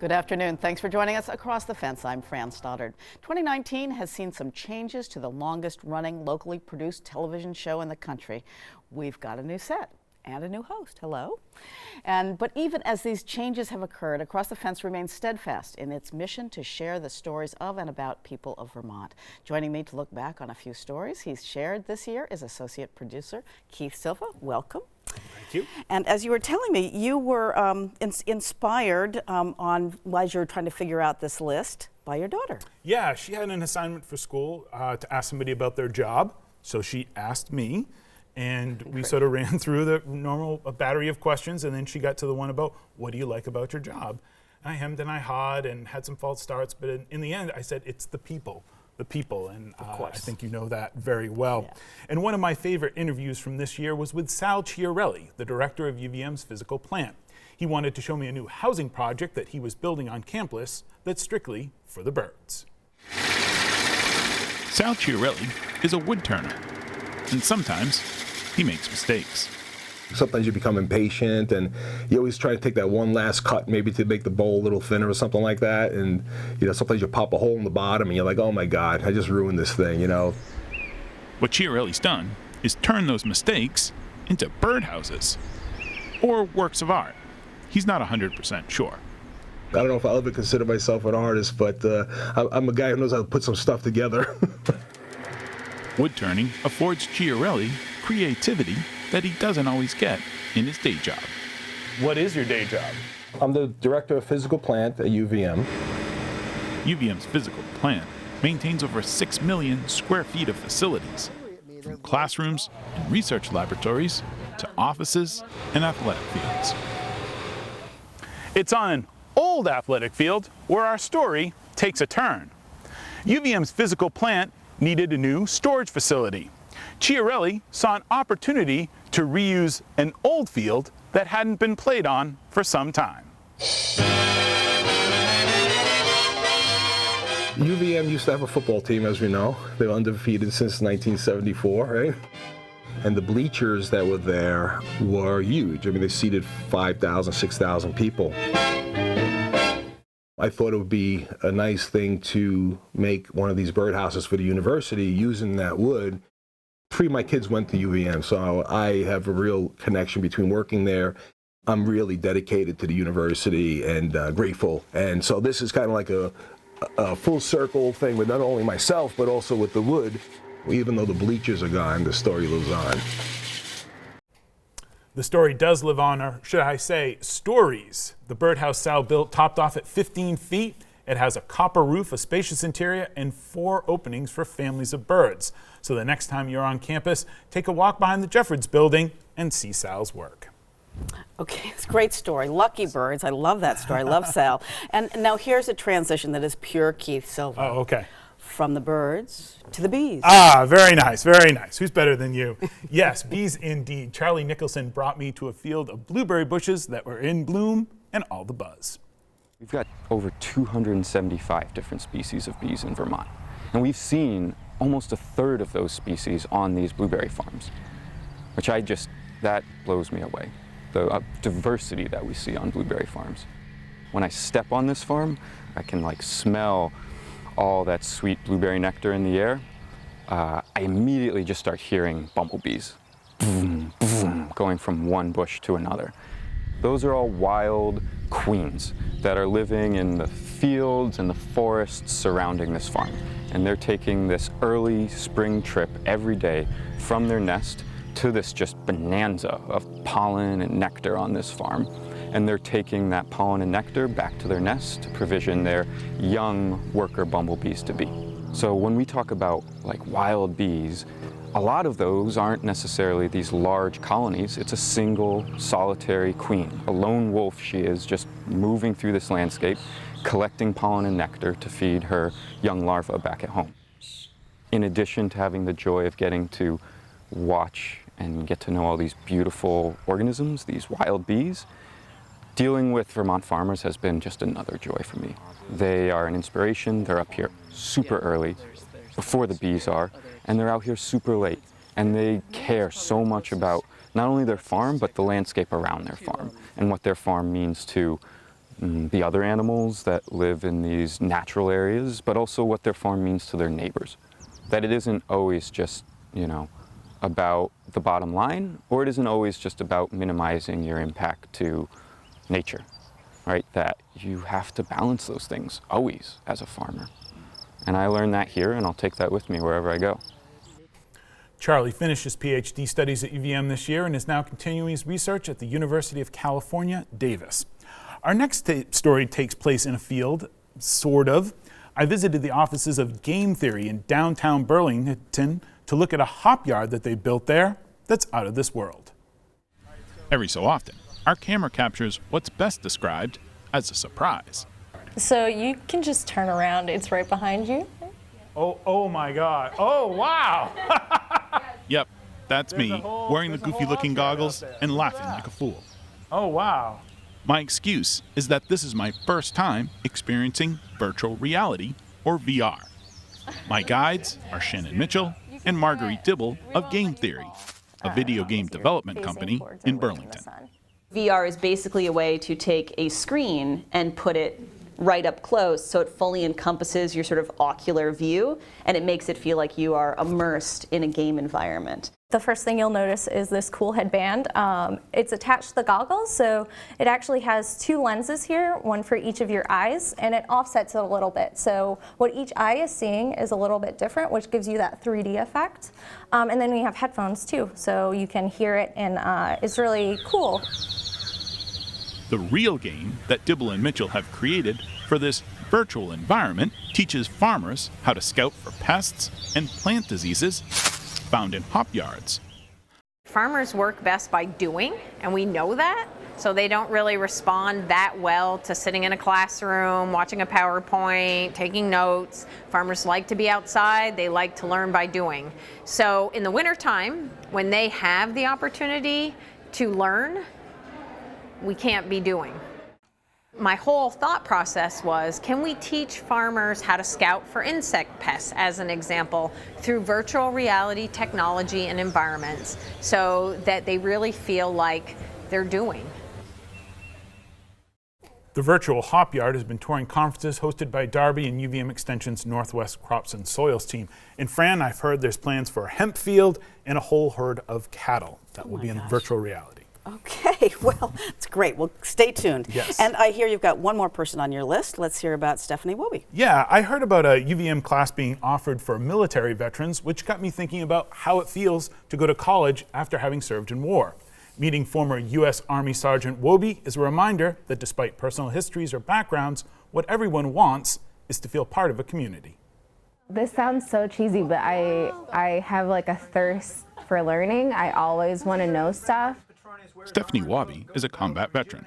Good afternoon. Thanks for joining us Across the Fence. I'm Fran Stoddard. 2019 has seen some changes to the longest-running locally produced television show in the country. We've got a new set and a new host. Hello. But even as these changes have occurred, Across the Fence remains steadfast in its mission to share the stories of and about people of Vermont. Joining me to look back on a few stories he's shared this year is associate producer Keith Silva. Welcome. Thank you. And as you were telling me, you were inspired as you were trying to figure out this list by your daughter. Yeah, she had an assignment for school to ask somebody about their job. So she asked me, and we sort of ran through the normal battery of questions, and then she got to the one about, what do you like about your job? And I hemmed and I hawed and had some false starts, but in the end I said, it's the people. And I think you know that very well. Yeah. And one of my favorite interviews from this year was with Sal Chiarelli, the director of UVM's physical plant. He wanted to show me a new housing project that he was building on campus that's strictly for the birds. Sal Chiarelli is a wood turner, and sometimes he makes mistakes. Sometimes you become impatient and you always try to take that one last cut, maybe to make the bowl a little thinner or something like that. And sometimes you pop a hole in the bottom and you're like, oh my God, I just ruined this thing, What Chiarelli's done is turn those mistakes into birdhouses or works of art. He's not 100% sure. I don't know if I'll ever consider myself an artist, but I'm a guy who knows how to put some stuff together. Wood turning affords Chiarelli creativity that he doesn't always get in his day job. What is your day job? I'm the director of physical plant at UVM. UVM's physical plant maintains over 6 million square feet of facilities, from classrooms and research laboratories to offices and athletic fields. It's on an old athletic field where our story takes a turn. UVM's physical plant needed a new storage facility. Chiarelli saw an opportunity to reuse an old field that hadn't been played on for some time. UVM used to have a football team, as we know. They were undefeated since 1974, right? And the bleachers that were there were huge. I mean, they seated 5,000, 6,000 people. I thought it would be a nice thing to make one of these birdhouses for the university using that wood. 3 of my kids went to UVM, so I have a real connection between working there. I'm really dedicated to the university and grateful. And so this is kind of like a full circle thing with not only myself, but also with the wood. Even though the bleachers are gone, the story lives on. The story does live on, or should I say, stories. The birdhouse Sal built topped off at 15 feet. It has a copper roof, a spacious interior, and 4 openings for families of birds. So the next time you're on campus, take a walk behind the Jeffords building and see Sal's work. Okay, it's a great story. Lucky birds. I love that story. I love Sal. And now here's a transition that is pure Keith Silva. Oh, okay. From the birds to the bees. Ah, very nice, very nice. Who's better than you? Yes, bees indeed. Charlie Nicholson brought me to a field of blueberry bushes that were in bloom and all the buzz. We've got over 275 different species of bees in Vermont, and we've seen almost a third of those species on these blueberry farms, which that blows me away, the diversity that we see on blueberry farms. When I step on this farm, I can smell all that sweet blueberry nectar in the air. I immediately just start hearing bumblebees, boom, boom, going from one bush to another. Those are all wild queens that are living in the fields and the forests surrounding this farm. And they're taking this early spring trip every day from their nest to this just bonanza of pollen and nectar on this farm. And they're taking that pollen and nectar back to their nest to provision their young worker bumblebees to be. So when we talk about wild bees, a lot of those aren't necessarily these large colonies. It's a single, solitary queen. A lone wolf she is, just moving through this landscape, collecting pollen and nectar to feed her young larvae back at home. In addition to having the joy of getting to watch and get to know all these beautiful organisms, these wild bees, dealing with Vermont farmers has been just another joy for me. They are an inspiration. They're up here super early, before the bees are, and they're out here super late. And they care so much about not only their farm, but the landscape around their farm and what their farm means to the other animals that live in these natural areas, but also what their farm means to their neighbors. That it isn't always just, about the bottom line, or it isn't always just about minimizing your impact to nature, right? That you have to balance those things always as a farmer. And I learned that here, and I'll take that with me wherever I go. Charlie finished his PhD studies at UVM this year and is now continuing his research at the University of California, Davis. Our next story takes place in a field, sort of. I visited the offices of Game Theory in downtown Burlington to look at a hop yard that they built there that's out of this world. Every so often, our camera captures what's best described as a surprise. So you can just turn around, it's right behind you. Oh my God. Oh, wow. Yep, that's me, wearing the goofy-looking goggles and laughing like a fool. Oh, wow. My excuse is that this is my first time experiencing virtual reality, or VR. My guides are Shannon Mitchell and Marguerite Dibble of Game Theory, a video game development company in Burlington. VR is basically a way to take a screen and put it right up close so it fully encompasses your sort of ocular view, and it makes it feel like you are immersed in a game environment. The first thing you'll notice is this cool headband. It's attached to the goggles, so it actually has two lenses here, one for each of your eyes, and it offsets it a little bit. So what each eye is seeing is a little bit different, which gives you that 3D effect. And then we have headphones too, so you can hear it, and it's really cool. The real game that Dibble and Mitchell have created for this virtual environment teaches farmers how to scout for pests and plant diseases found in hop yards. Farmers work best by doing, and we know that, so they don't really respond that well to sitting in a classroom, watching a PowerPoint, taking notes. Farmers like to be outside, they like to learn by doing. So in the wintertime, when they have the opportunity to learn, we can't be doing. My whole thought process was, can we teach farmers how to scout for insect pests, as an example, through virtual reality technology and environments, so that they really feel like they're doing. The virtual hop yard has been touring conferences hosted by Darby and UVM Extension's Northwest Crops and Soils team. In Fran, I've heard there's plans for a hemp field and a whole herd of cattle that will be in virtual reality. Okay, well, it's great. Well, stay tuned. Yes. And I hear you've got one more person on your list. Let's hear about Stephanie Wobbe. Yeah, I heard about a UVM class being offered for military veterans, which got me thinking about how it feels to go to college after having served in war. Meeting former U.S. Army Sergeant Wobbe is a reminder that despite personal histories or backgrounds, what everyone wants is to feel part of a community. This sounds so cheesy, but I have like a thirst for learning. I always want to know stuff. Stephanie Wobbe is a combat veteran.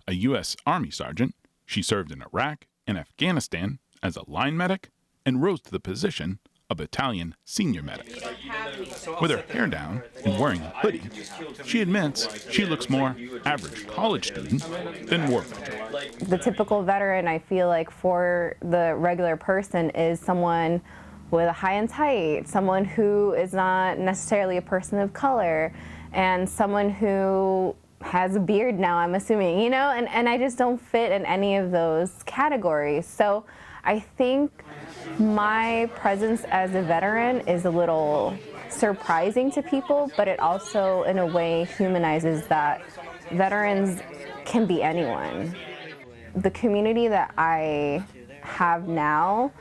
A U.S. Army sergeant, she served in Iraq and Afghanistan as a line medic and rose to the position of battalion senior medic. With her hair down and wearing a hoodie, she admits she looks more average college student than war veteran. The typical veteran, I feel like, for the regular person is someone with a high and tight, someone who is not necessarily a person of color, and someone who has a beard now, I'm assuming, you know, and I just don't fit in any of those categories. So I think my presence as a veteran is a little surprising to people, but it also, in a way, humanizes that veterans can be anyone. The community that I have now,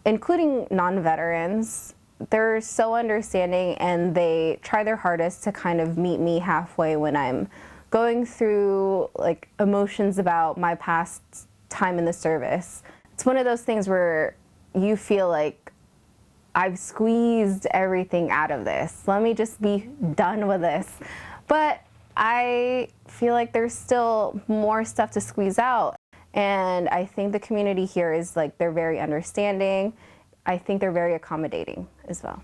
including non-veterans, they're so understanding, and they try their hardest to kind of meet me halfway when I'm going through like emotions about my past time in the service. It's one of those things where you feel like I've squeezed everything out of this. Let me just be done with this. But I feel like there's still more stuff to squeeze out. And I think the community here is like, they're very understanding. I think they're very accommodating as well.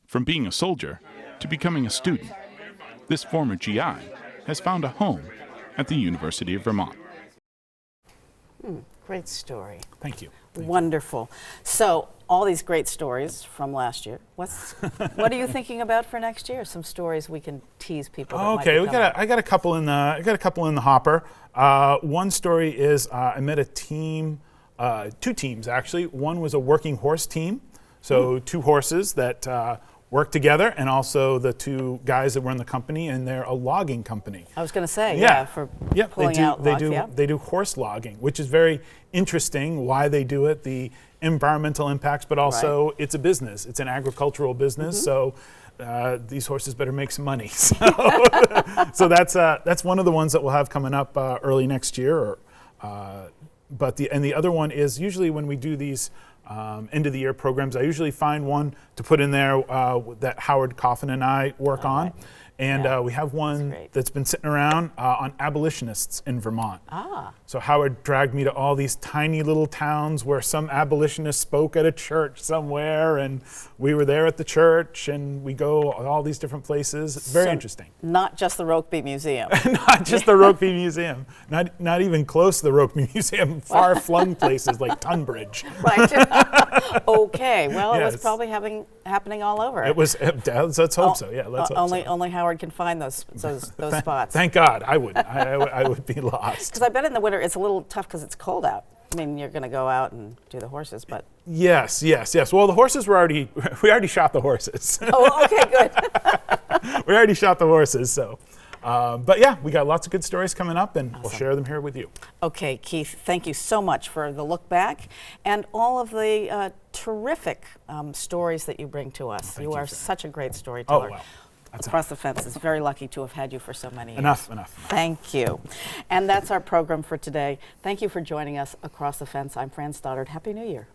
From being a soldier to becoming a student, this former GI has found a home at the University of Vermont. Great story. Thank you. Wonderful. So all these great stories from last year. What are you thinking about for next year? Some stories we can tease people. That Okay, might be coming. I got a couple in the hopper. One story is I met a team, 2 teams actually. One was a working horse team, so 2 horses that work together, and also the 2 guys that were in the company, and they're a logging company. I was going to say, for pulling out logs. They do horse logging, which is very interesting. Why they do it, the environmental impacts, but also it's a business. It's an agricultural business, so these horses better make some money. So that's one of the ones that we'll have coming up early next year. But the other one is usually when we do these end of the year programs, I usually find one to put in there that Howard Coffin and I work on. Right. And we have one that's been sitting around on abolitionists in Vermont. So Howard dragged me to all these tiny little towns where some abolitionist spoke at a church somewhere, and we were there at the church, and we go all these different places. It's very interesting. Not just the Rokeby Museum. Not just the Rokeby Museum. Not even close to the Rokeby Museum. Far-flung places like Tunbridge. Right. Okay. Well, it Yes. was probably happening all over. It was. Let's hope so. Yeah. Let's hope so. Only Howard can find those spots. Thank God. I would be lost. Because I bet in the winter it's a little tough because it's cold out. I mean, you're going to go out and do the horses, but Yes. Well, the horses we already shot the horses. oh, okay, good. We already shot the horses. So, but yeah, we got lots of good stories coming up, and we'll share them here with you. Okay, Keith, thank you so much for the look back and all of the terrific stories that you bring to us. You are such a great storyteller. Oh, wow. Across the Fence is very lucky to have had you for so many years. Enough. Thank you. And that's our program for today. Thank you for joining us Across the Fence. I'm Fran Stoddard. Happy New Year.